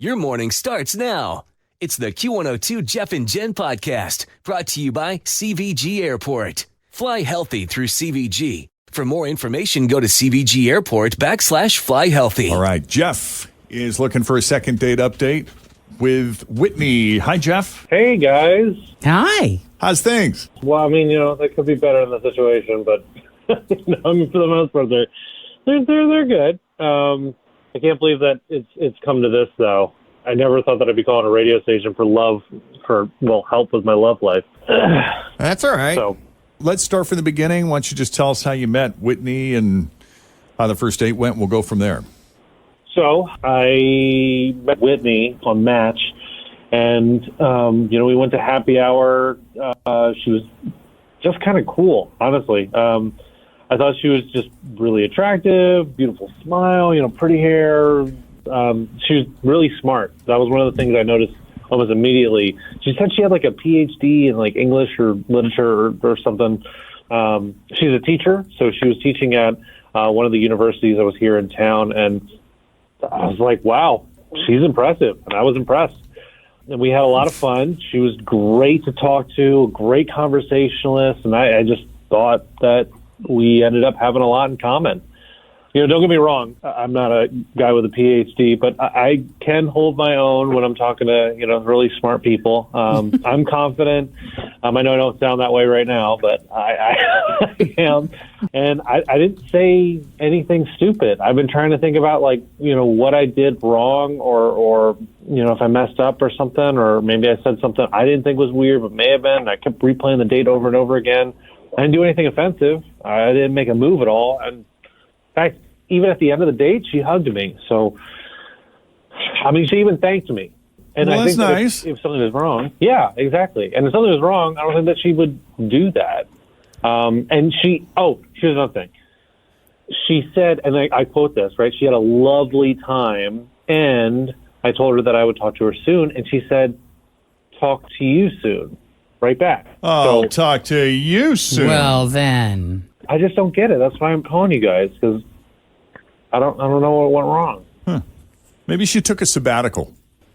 Your morning starts now. It's the Q102 Jeff and Jenn podcast brought to you by CVG Airport. Fly healthy through CVG. For more information, go to CVG Airport /fly healthy. All right. Jeff is looking for a second date update with Whitney. Hi, Jeff. Hey, guys. Hi. How's things? Well, I mean, they could be better in the situation, but for the most part, they're good. I can't believe that it's come to this, though. I never thought that I'd be calling a radio station for help with my love life. That's all right. So let's start from the beginning. Why don't you just tell us how you met Whitney and how the first date went? We'll go from there. So I met Whitney on Match, and, we went to happy hour. She was just kind of cool, honestly. I thought she was just really attractive, beautiful smile, pretty hair. She was really smart. That was one of the things I noticed almost immediately. She said she had like a PhD in like English or literature or something. She's a teacher, so she was teaching at one of the universities that was here in town, and I was like, wow, she's impressive, and I was impressed. And we had a lot of fun. She was great to talk to, a great conversationalist, and I just thought that we ended up having a lot in common. Don't get me wrong. I'm not a guy with a PhD, but I can hold my own when I'm talking to, really smart people. I'm confident. I know I don't sound that way right now, but I am. And I didn't say anything stupid. I've been trying to think about, what I did wrong or if I messed up or something, or maybe I said something I didn't think was weird, but may have been. I kept replaying the date over and over again. I didn't do anything offensive. I didn't make a move at all. And in fact, even at the end of the date, she hugged me. So, she even thanked me. And well, I think that's nice. If something was wrong, yeah, exactly. And if something was wrong, I don't think that she would do that. And here's another thing. She said, and I quote this, right? She had a lovely time, and I told her that I would talk to her soon, and she said, talk to you soon. Right back. Oh, so, talk to you soon. Well, then. I just don't get it. That's why I'm calling you guys, because I don't know what went wrong. Huh. Maybe she took a sabbatical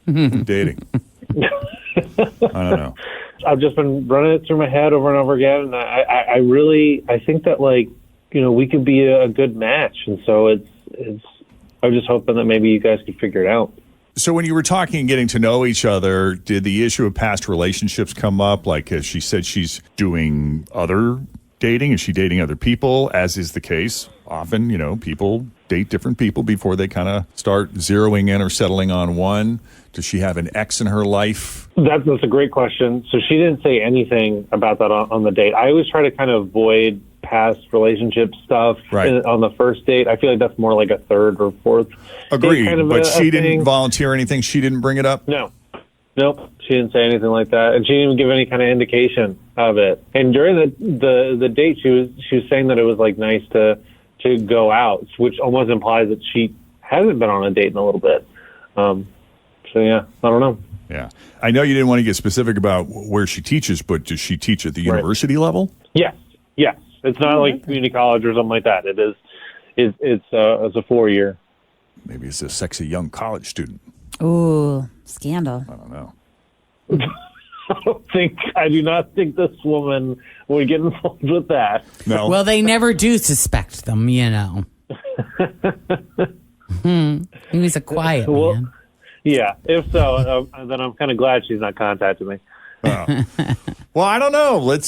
from dating. I don't know. I've just been running it through my head over and over again, and I think that we could be a good match, and so I'm just hoping that maybe you guys could figure it out. So when you were talking and getting to know each other, did the issue of past relationships come up? Like, as she said, she's doing other dating? Is she dating other people, as is the case? Often, people date different people before they kind of start zeroing in or settling on one. Does she have an ex in her life? That's a great question. So she didn't say anything about that on the date. I always try to kind of avoid past relationship stuff on the first date. I feel like that's more like a third or fourth. Agreed, kind of but she didn't thing. Volunteer anything? She didn't bring it up? No. Nope, she didn't say anything like that, and she didn't even give any kind of indication of it. And during the date, she was saying that it was like nice to go out, which almost implies that she hasn't been on a date in a little bit. So yeah, I don't know. Yeah, I know you didn't want to get specific about where she teaches, but does she teach at the university level? Yes. It's not like community college or something like that. It is. It's a 4-year. Maybe it's a sexy young college student. Ooh, scandal. I don't know. I do not think this woman would get involved with that. No. Well, they never do suspect them, He was a quiet man. Yeah, if so, then I'm kind of glad she's not contacting me. Well, I don't know. Let's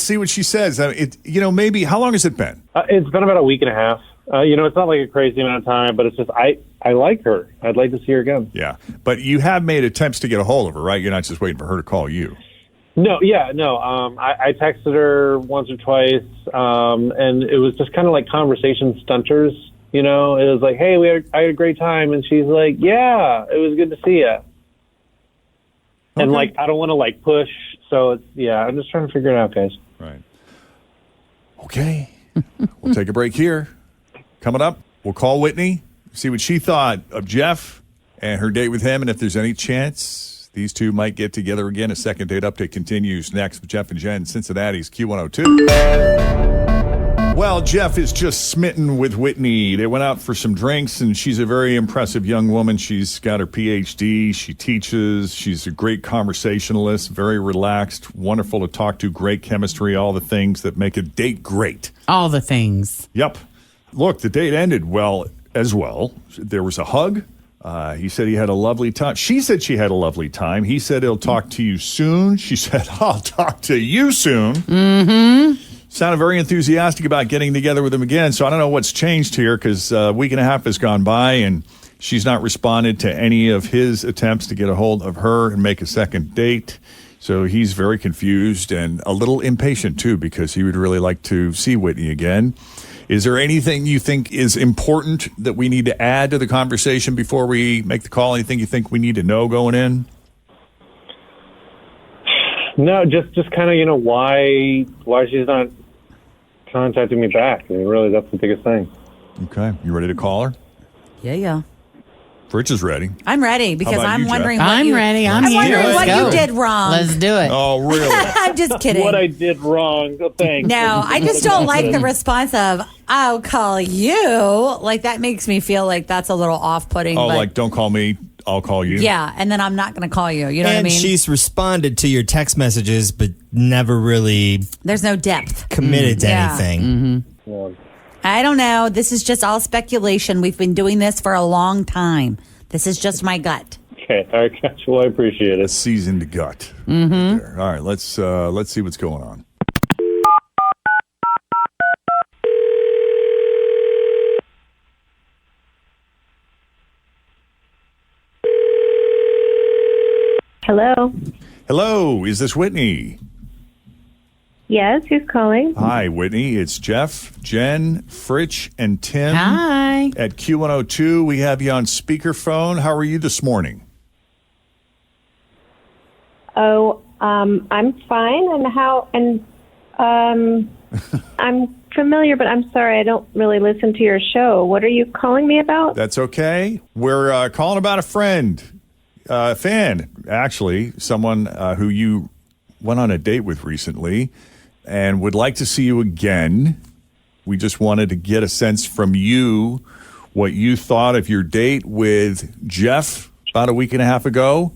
see what she says. Maybe how long has it been? It's been about a week and a half. It's not like a crazy amount of time, but it's just I like her. I'd like to see her again. Yeah, but you have made attempts to get a hold of her, right? You're not just waiting for her to call you. No. I texted her once or twice, and it was just kind of like conversation stunters. It was like, hey, I had a great time, and she's like, yeah, it was good to see you. And Okay. I don't want to push, so I'm just trying to figure it out, guys. Right. Okay. We'll take a break here. Coming up, we'll call Whitney, see what she thought of Jeff and her date with him, and if there's any chance these two might get together again. A second date update continues next with Jeff and Jenn, Cincinnati's Q102. Well, Jeff is just smitten with Whitney. They went out for some drinks, and she's a very impressive young woman. She's got her PhD. She teaches. She's a great conversationalist, very relaxed, wonderful to talk to, great chemistry, all the things that make a date great. All the things. Yep. Look, the date ended well as well. There was a hug. He said he had a lovely time. She said she had a lovely time. He said he'll talk to you soon. She said, I'll talk to you soon. Mm-hmm. Sounded very enthusiastic about getting together with him again. So I don't know what's changed here because a week and a half has gone by and she's not responded to any of his attempts to get a hold of her and make a second date. So he's very confused and a little impatient, too, because he would really like to see Whitney again. Is there anything you think is important that we need to add to the conversation before we make the call? Anything you think we need to know going in? No, just kind of, why she's not contacting me back. I mean, really, that's the biggest thing. Okay. You ready to call her? Yeah. Rich is ready. I'm ready because about I'm you, Jeff? wondering I'm what ready. I'm here. wondering Let's what go. you did wrong. Let's do it. Oh, really? I'm just kidding. What I did wrong. Thanks. No, I just don't like the response of, I'll call you. Like, that makes me feel like that's a little off-putting. Oh, but like, don't call me, I'll call you? yeah, and then I'm not going to call you. You know what I And mean? she's responded to your text messages, but never really There's no depth. committed to Yeah. anything. Yeah. I don't know. This is just all speculation. We've been doing this for a long time. This is just my gut. Okay. All right, gotcha. Well, I appreciate A it. seasoned gut. Mm-hmm. Right. All right, let's see what's going on. Hello. Hello, is this Whitney? Yes, who's calling? Hi, Whitney. It's Jeff, Jen, Fritch, and Tim. Hi. At Q102, we have you on speakerphone. How are you this morning? Oh, I'm fine. I'm familiar, but I'm sorry, I don't really listen to your show. What are you calling me about? That's okay. We're calling about a friend, fan, actually, someone who you went on a date with recently and would like to see you again. We just wanted to get a sense from you what you thought of your date with Jeff about a week and a half ago,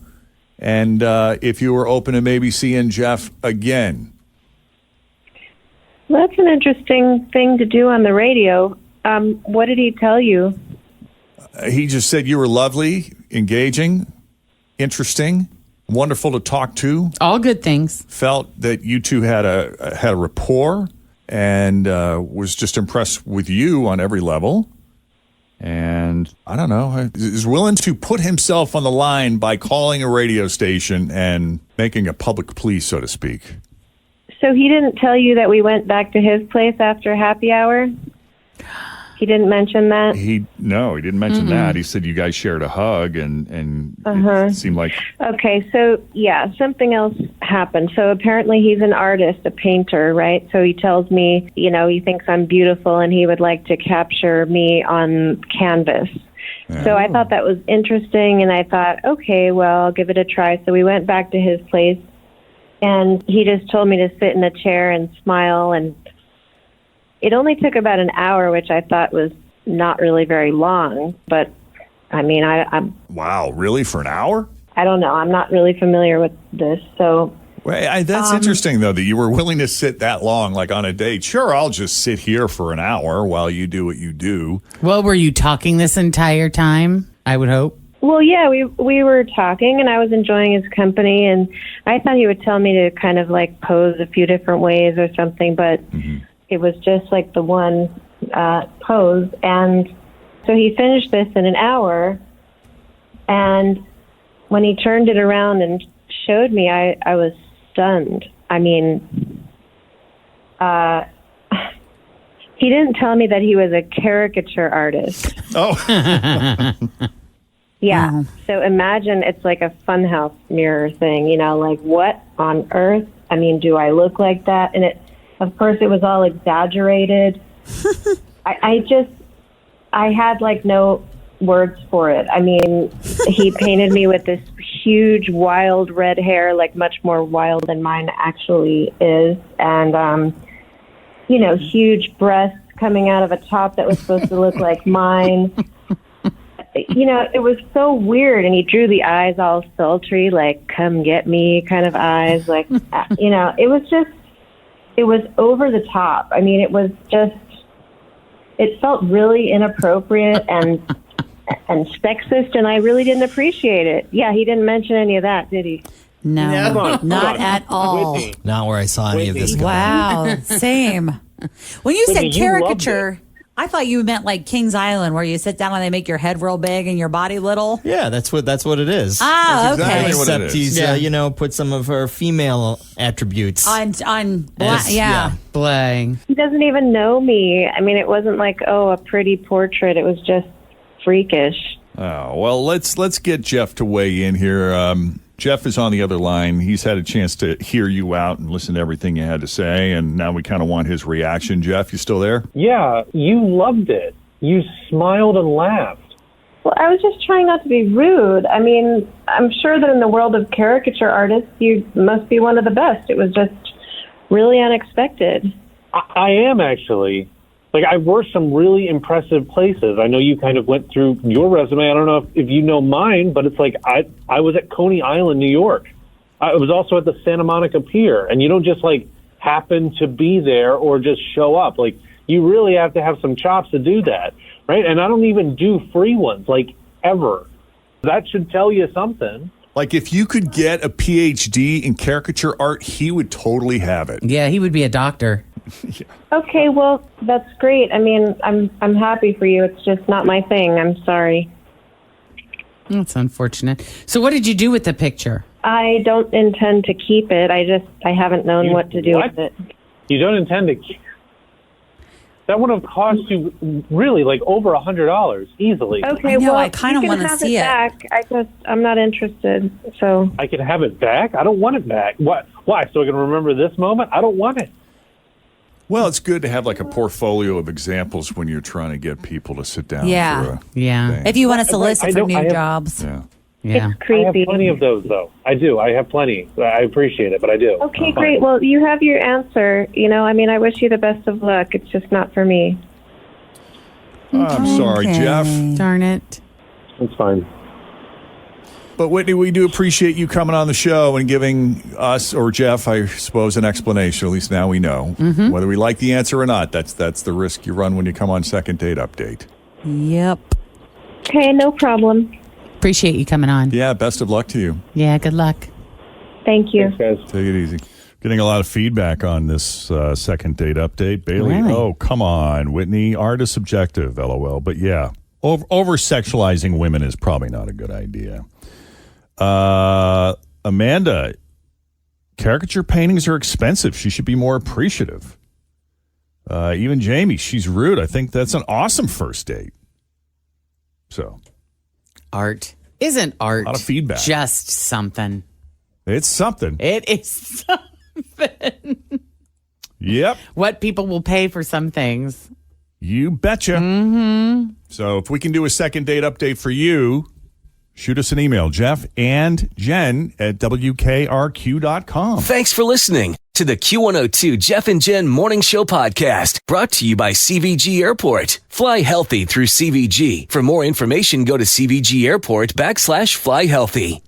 and if you were open to maybe seeing Jeff again. Well, that's an interesting thing to do on the radio. What did he tell you? He just said you were lovely, engaging, interesting, wonderful to talk to. All good things. Felt that you two had a rapport and was just impressed with you on every level. And I don't know, is willing to put himself on the line by calling a radio station and making a public plea, so to speak. So he didn't tell you that we went back to his place after happy hour? He didn't mention that? He didn't mention that. He said you guys shared a hug and it seemed like... Okay, so yeah, something else happened. So apparently he's an artist, a painter, right? So he tells me, he thinks I'm beautiful and he would like to capture me on canvas. Yeah. So I thought that was interesting and I thought, okay, well, I'll give it a try. So we went back to his place and he just told me to sit in a chair and smile, and it only took about an hour, which I thought was not really very long, but I mean, I'm... Wow, really? For an hour? I don't know. I'm not really familiar with this, so... Well, that's interesting, though, that you were willing to sit that long, like on a date. Sure, I'll just sit here for an hour while you do what you do. Well, were you talking this entire time? I would hope. Well, yeah, we were talking, and I was enjoying his company, and I thought he would tell me to kind of like pose a few different ways or something, but it was just like the one pose. And so he finished this in an hour, and when he turned it around and showed me, I was stunned. I mean, he didn't tell me that he was a caricature artist. Oh. Yeah. Wow. So imagine it's like a funhouse mirror thing, like what on earth? I mean, do I look like that? And of course, it was all exaggerated. I had like no words for it. I mean, he painted me with this huge, wild red hair, like much more wild than mine actually is. And huge breasts coming out of a top that was supposed to look like mine. It was so weird. And he drew the eyes all sultry, like, come get me kind of eyes. Like, it was over the top. I mean, it felt really inappropriate and sexist, and I really didn't appreciate it. Yeah, he didn't mention any of that, did he? No, not at all. Whitney. Not where I saw any of this going. Wow, same. When you said Whitney, you loved caricature, I thought you meant like King's Island, where you sit down and they make your head real big and your body little. Yeah, that's what it is. Ah, That's exactly okay. what it Except is. he's, put some of her female attributes. Yeah. Blang. He doesn't even know me. I mean, it wasn't like, a pretty portrait. It was just freakish. Oh, well, let's get Jeff to weigh in here. Jeff is on the other line. He's had a chance to hear you out and listen to everything you had to say, and now we kind of want his reaction. Jeff, you still there? Yeah, you loved it. You smiled and laughed. Well, I was just trying not to be rude. I mean, I'm sure that in the world of caricature artists, you must be one of the best. It was just really unexpected. I am, actually. Like, I've worked some really impressive places. I know you kind of went through your resume. I don't know if you know mine, but it's like I was at Coney Island, New York. I was also at the Santa Monica Pier. And you don't just, like, happen to be there or just show up. Like, you really have to have some chops to do that, right? And I don't even do free ones, like, ever. That should tell you something. Like, if you could get a PhD in caricature art, he would totally have it. Yeah, he would be a doctor. Okay, well, that's great. I mean, I'm happy for you. It's just not my thing. I'm sorry. That's unfortunate. So what did you do with the picture? I don't intend to keep it. I haven't known what to do with it. You don't intend to... That would have cost you really like over $100 easily. Okay, I know, well, I kinda you can wanna have see it. back. I'm not interested. So I can have it back? I don't want it back. What? Why? So I can remember this moment? I don't want it. Well, it's good to have like a portfolio of examples when you're trying to get people to sit down. Yeah. For a Yeah. thing. If you want to solicit for I new have- jobs. Yeah. Yeah. it's I creepy. have plenty of those, though. I do. I have plenty. I appreciate it, but I do. Okay, great. Well, you have your answer. I mean, I wish you the best of luck. It's just not for me. I'm sorry, Okay. Jeff. Darn it. It's fine. But Whitney, we do appreciate you coming on the show and giving us, or Jeff, I suppose, an explanation. At least now we know. Whether we like the answer or not, that's the risk you run when you come on Second Date Update. Yep. Okay, no problem. Appreciate you coming on. Yeah, best of luck to you. Yeah, good luck. Thank you. Thanks, guys. Take it ease. Getting a lot of feedback on this Second Date Update. Bailey, Really? oh, come on, Whitney. Art is subjective, LOL. But yeah, over-sexualizing women is probably not a good idea. Amanda, caricature paintings are expensive. She should be more appreciative. Even Jamie, she's rude. I think that's an awesome first date. So, Art. Isn't art A lot of feedback. just something? it's something. It is something. Yep. What people will pay for some things. You betcha. So if we can do a Second Date Update for you, shoot us an email, Jeff and Jen at WKRQ.com. Thanks for listening to the Q102 Jeff and Jen Morning Show podcast, brought to you by CVG Airport. Fly healthy through CVG. For more information, go to CVG Airport /fly healthy.